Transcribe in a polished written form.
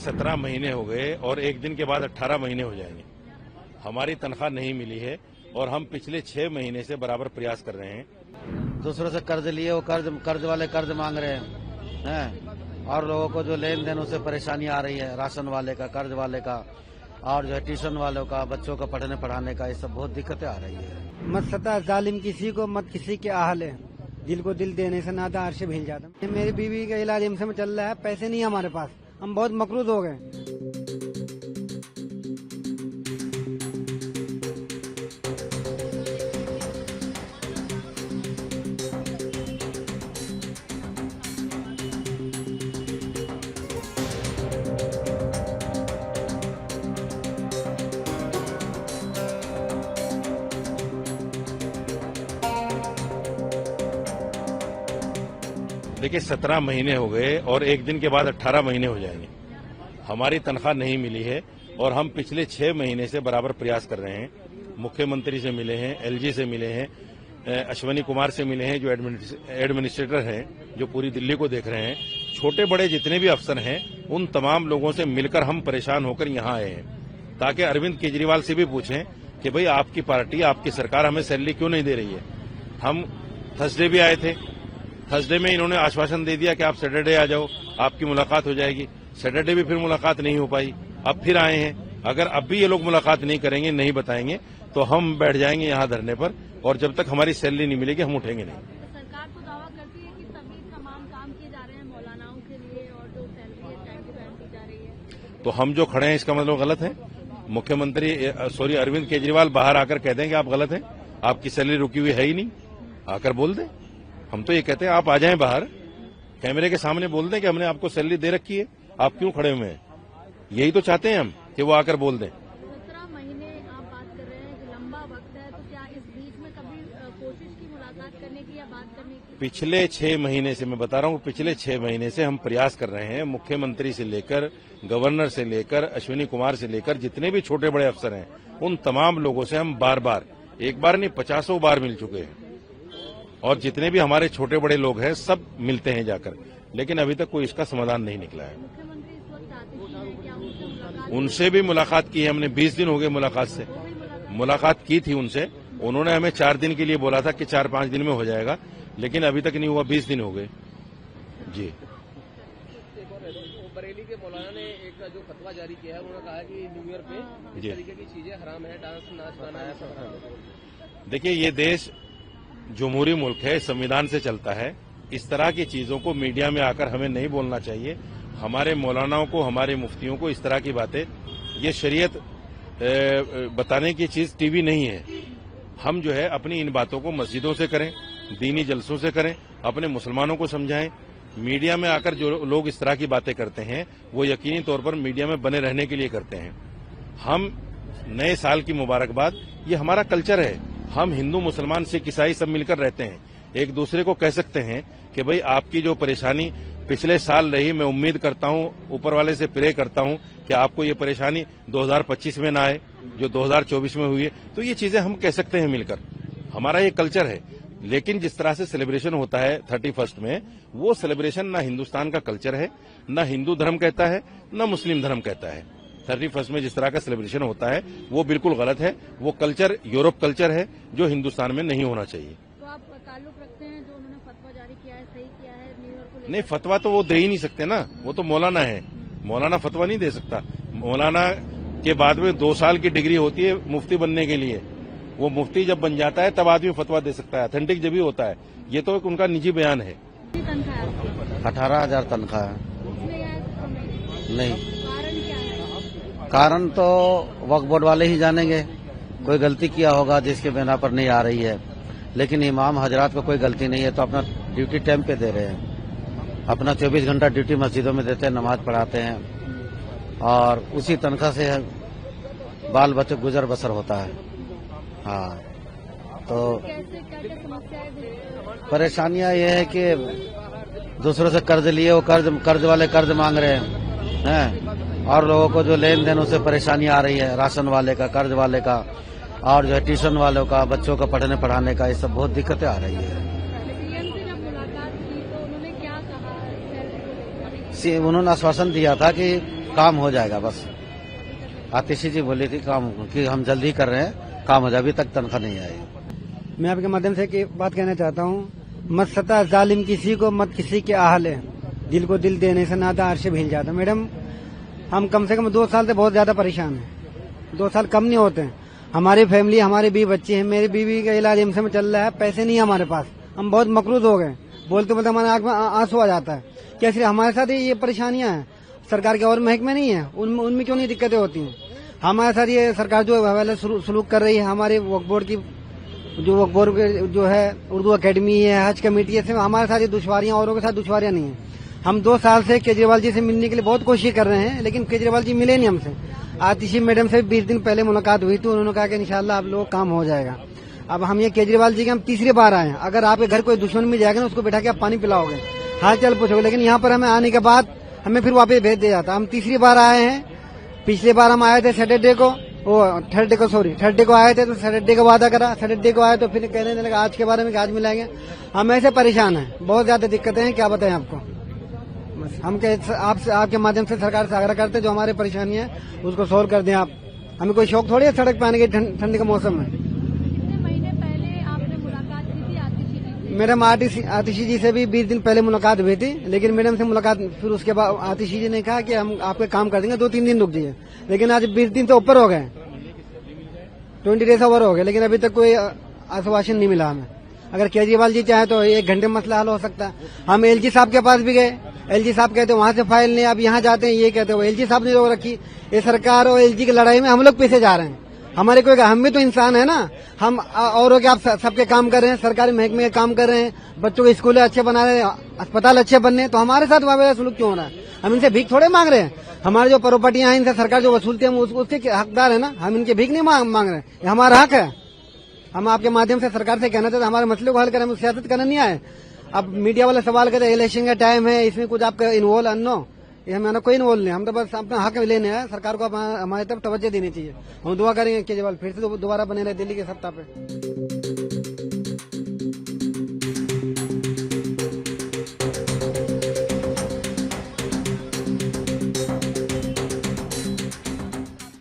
17 महीने हो गए और एक दिन के बाद 18 महीने हो जाएंगे। हमारी तनख्वाह नहीं मिली है और हम पिछले 6 महीने से बराबर प्रयास कर रहे हैं। दूसरों से कर्ज लिए, वो कर्ज वाले कर्ज मांग रहे हैं और लोगों को जो लेन देन उससे परेशानी आ रही है, राशन वाले का, कर्ज वाले का और जो है ट्यूशन वालों का, बच्चों का पढ़ने पढ़ाने का, ये सब बहुत दिक्कतें आ रही है। मत सता जालिम किसी को, मत किसी के आहल है, दिल को दिल देने से नादा अर्श भिल जाता। मेरी बीवी का इलाज एम्स में चल रहा है, पैसे नहीं हमारे पास, हम बहुत मकरूज हो गए। देखिए 17 महीने हो गए और एक दिन के बाद 18 महीने हो जाएंगे। हमारी तनख्वाह नहीं मिली है और हम पिछले 6 महीने से बराबर प्रयास कर रहे हैं। मुख्यमंत्री से मिले हैं, एलजी से मिले हैं, अश्वनी कुमार से मिले हैं जो एडमिनिस्ट्रेटर हैं, जो पूरी दिल्ली को देख रहे हैं। छोटे बड़े जितने भी अफसर हैं उन तमाम लोगों से मिलकर हम परेशान होकर यहाँ आए हैं ताकि अरविंद केजरीवाल से भी पूछें कि भाई आपकी पार्टी, आपकी सरकार हमें सैलरी क्यों नहीं दे रही है। हम थर्सडे भी आए थे, थर्सडे में इन्होंने आश्वासन दे दिया कि आप सैटरडे आ जाओ, आपकी मुलाकात हो जाएगी। सैटरडे भी फिर मुलाकात नहीं हो पाई, अब फिर आए हैं। अगर अब भी ये लोग मुलाकात नहीं करेंगे, नहीं बताएंगे तो हम बैठ जाएंगे यहाँ धरने पर और जब तक हमारी सैलरी नहीं मिलेगी हम उठेंगे नहीं। सरकार तो दावा करती है कि सभी तमाम काम किए जा रहे हैं मौलानाओं के लिए और जो सैलरी है टाइम टू टाइम दी जा रही है, तो हम जो खड़े हैं इसका मतलब गलत है। मुख्यमंत्री अरविंद केजरीवाल बाहर आकर कह दें कि आप गलत हैं, आपकी सैलरी रुकी हुई है ही नहीं, आकर बोल दें। हम तो ये कहते हैं आप आ जाएं बाहर, कैमरे के सामने बोल दें कि हमने आपको सैलरी दे रखी है, आप क्यों खड़े हुए हैं। यही तो चाहते हैं हम कि वो आकर बोल दें। 17 महीने आप बात कर रहे हैं कि लंबा वक्त है, तो क्या इस बीच में कभी कोशिश की मुलाकात करने की या बात करने की? पिछले 6 महीने से मैं बता रहा हूँ, पिछले 6 महीने से हम प्रयास कर रहे हैं। मुख्यमंत्री से लेकर गवर्नर से लेकर अश्विनी कुमार से लेकर जितने भी छोटे बड़े अफसर हैं उन तमाम लोगों से हम बार बार, एक बार नहीं 50 बार मिल चुके हैं और जितने भी हमारे छोटे बड़े लोग हैं सब मिलते हैं जाकर, लेकिन अभी तक कोई इसका समाधान नहीं निकला है। मुख्यमंत्री इस वक्त आतिशी हैं, क्या उनसे भी मुलाकात की है हमने, 20 दिन हो गए मुलाकात से। मुलाकात की थी उनसे, उन्होंने हमें 4 दिन के लिए बोला था कि 4-5 दिन में हो जाएगा, लेकिन अभी तक नहीं हुआ, 20 दिन हो गए जी। बरेली के मौलाना ने एक जो फतवा जारी किया है, उन्होंने कहा कि न्यू ईयर पे इस तरीके की चीजें हराम है, डांस नाच गाना है। देखिए ये देश जमहूरी मुल्क है, संविधान से चलता है। इस तरह की चीजों को मीडिया में आकर हमें नहीं बोलना चाहिए। हमारे मौलानाओं को, हमारे मुफ्तियों को इस तरह की बातें, ये शरीयत बताने की चीज टीवी नहीं है। हम जो है अपनी इन बातों को मस्जिदों से करें, दीनी जलसों से करें, अपने मुसलमानों को समझाएं। मीडिया में आकर जो लोग इस तरह की बातें करते हैं वो यकीनी तौर पर मीडिया में बने रहने के लिए करते हैं। हम नए साल की मुबारकबाद, ये हमारा कल्चर है। हम हिंदू, मुसलमान, सिख, ईसाई सब मिलकर रहते हैं। एक दूसरे को कह सकते हैं कि भाई आपकी जो परेशानी पिछले साल रही, मैं उम्मीद करता हूं, ऊपर वाले से प्रे करता हूं कि आपको ये परेशानी 2025 में ना आए जो 2024 में हुई है। तो ये चीजें हम कह सकते हैं मिलकर, हमारा ये कल्चर है। लेकिन जिस तरह से सेलिब्रेशन होता है 31 में, वो सेलिब्रेशन ना हिंदुस्तान का कल्चर है, ना हिंदू धर्म कहता है, ना मुस्लिम धर्म कहता है। 31 में जिस तरह का सेलिब्रेशन होता है वो बिल्कुल गलत है। वो कल्चर यूरोप कल्चर है जो हिंदुस्तान में नहीं होना चाहिए। तो आप ताल्लुक रखते हैं जो उन्होंने फतवा जारी किया है, सही किया है न्यू ईयर को लेकर? नहीं, फतवा तो वो दे ही नहीं सकते ना, वो तो मौलाना है। मौलाना फतवा नहीं दे सकता। मौलाना के बाद में 2 साल की डिग्री होती है मुफ्ती बनने के लिए। वो मुफ्ती जब बन जाता है तब आदमी फतवा दे सकता है, अथेंटिक जब भी होता है। ये तो एक उनका निजी बयान है। 18,000 तनख्वाह है। नहीं, कारण क्या है? कारण तो वक्फ बोर्ड वाले ही जानेंगे। कोई गलती किया होगा जिसके बिना पर नहीं आ रही है, लेकिन इमाम हजरात को कोई गलती नहीं है तो अपना ड्यूटी टाइम पे दे रहे हैं। अपना 24 घंटा ड्यूटी मस्जिदों में देते हैं, नमाज पढ़ाते हैं और उसी तनख्वाह से बाल बच्चे गुजर बसर होता है। हाँ, तो क्या समस्याएं? परेशानियां ये है कि दूसरों से कर्ज लिए, वो कर्ज वाले कर्ज मांग रहे हैं और लोगों को जो लेन देन उससे परेशानी आ रही है, राशन वाले का, कर्ज वाले का और जो है ट्यूशन वालों का, बच्चों का पढ़ने पढ़ाने का, ये सब बहुत दिक्कतें आ रही है। जब मुलाकात की तो उन्होंने क्या कहा? उन्होंने आश्वासन दिया था कि काम हो जाएगा बस। आतिशी जी बोली थी काम कि हम जल्दी कर रहे हैं, काम हो जाए, अभी तक तनख्वाह नहीं आई। मैं आपके माध्यम से एक बात कहना चाहता हूँ, मत सता जालिम किसी को, मत किसी के आहले, दिल को दिल देने से नाता अर्श भी हिल जाता। मैडम, हम कम से कम 2 साल से बहुत ज्यादा परेशान हैं। 2 साल कम नहीं होते हैं। हमारी फैमिली, हमारे 20 बच्चे हैं। मेरी बीवी का इलाज एम्स में चल रहा है, पैसे नहीं है हमारे पास। हम बहुत मकरूज हो गए, बोलते बोलते हमारे आंख में आंसू आ जाता है। क्या सिर्फ हमारे साथ ये परेशानियां हैं? सरकार के और महकमे नहीं है, उनमें क्यों नहीं दिक्कतें होती हैं? हमारे साथ ये सरकार जो हवाले सलूक कर रही है, हमारे वक्फ बोर्ड की जो वक्फ बोर्ड जो है, उर्दू अकेडमी है, हज कमेटी है, हमारे साथ ये दुश्वारियां, औरों के साथ दुश्वारियां नहीं है। हम 2 साल से केजरीवाल जी से मिलने के लिए बहुत कोशिश कर रहे हैं, लेकिन केजरीवाल जी मिले नहीं हमसे। आतिशी मैडम से 20 दिन पहले मुलाकात हुई थी, उन्होंने कहा कि इंशाल्लाह आप लोग काम हो जाएगा। अब हम ये केजरीवाल जी के हम तीसरी बार आए हैं। अगर आपके घर कोई दुश्मन मिल जाएगा ना, उसको बैठा के आप पानी पिलाओगे, हाल चाल पूछोगे, लेकिन यहाँ पर हमें आने के बाद हमें फिर वापस भेज दिया जाता। हम तीसरी बार आए हैं। पिछली बार हम आए थे सैटरडे को, थर्सडे को आए थे, तो सैटरडे को वादा करा, सैटरडे को आए तो फिर कहने लगा आज के बारे में आज मिलाएंगे। हम ऐसे परेशान हैं, बहुत ज्यादा दिक्कतें हैं, क्या बताएं आपको। बस हम आपके माध्यम से सरकार से आग्रह करते हैं, जो हमारी परेशानियां है उसको सोल्व कर दें आप। हमें कोई शौक थोड़ी है सड़क पे आने के ठंडी के मौसम में। कितने महीने पहले आपने मुलाकात की थी आतिशी जी से? मैडम आतिशी जी से भी 20 दिन पहले मुलाकात हुई थी, लेकिन मैडम से मुलाकात फिर उसके बाद आतिशी जी ने कहा कि हम आपके काम कर देंगे, 2-3 दिन रुक जाइए। लेकिन आज 20 दिन से ऊपर हो गए, 20 डेज ओवर हो गए, लेकिन अभी तक कोई आश्वासन नहीं मिला हमें। अगर केजरीवाल जी चाहे तो 1 घंटे में मसला हल हो सकता है। हम एलजी साहब के पास भी गए, एलजी साहब कहते वहां से फाइल नहीं, अब यहाँ जाते हैं, ये कहते हैं एलजी साहब ने रोक रखी। ये सरकार और एलजी की लड़ाई में हम लोग पीछे जा रहे हैं। हमारे कोई, हम भी तो इंसान है ना। हम औरों के आप सबके काम कर रहे हैं, सरकारी महकमे के काम कर रहे हैं, बच्चों के स्कूल अच्छे बना रहे हैं, अस्पताल अच्छे बनने हैं, तो हमारे साथ वाला सलूक क्यों हो रहा है? हम इनसे भीख थोड़े मांग रहे हैं। हमारे जो प्रॉपर्टियां हैं इनसे सरकार जो वसूलती है, हम उसके हकदार है ना। हम इनके भीख नहीं मांग रहे हैं, ये हमारा हक है। हम आपके माध्यम से सरकार से कहना चाहते हैं, हमारे मसले को हल करें, हम सियासत करने नहीं आए। अब मीडिया वाले सवाल करते हैं इलेक्शन का टाइम है, इसमें कुछ आपका इन्वॉल्व अन्नो, ये हमारा कोई इन्वॉल्व नहीं। हम तो बस अपना हक लेने हैं, सरकार को हमारी तरफ तवज्जो देनी चाहिए। हम दुआ करेंगे केजरीवाल फिर से दोबारा बने रहे दिल्ली के सत्ता पे।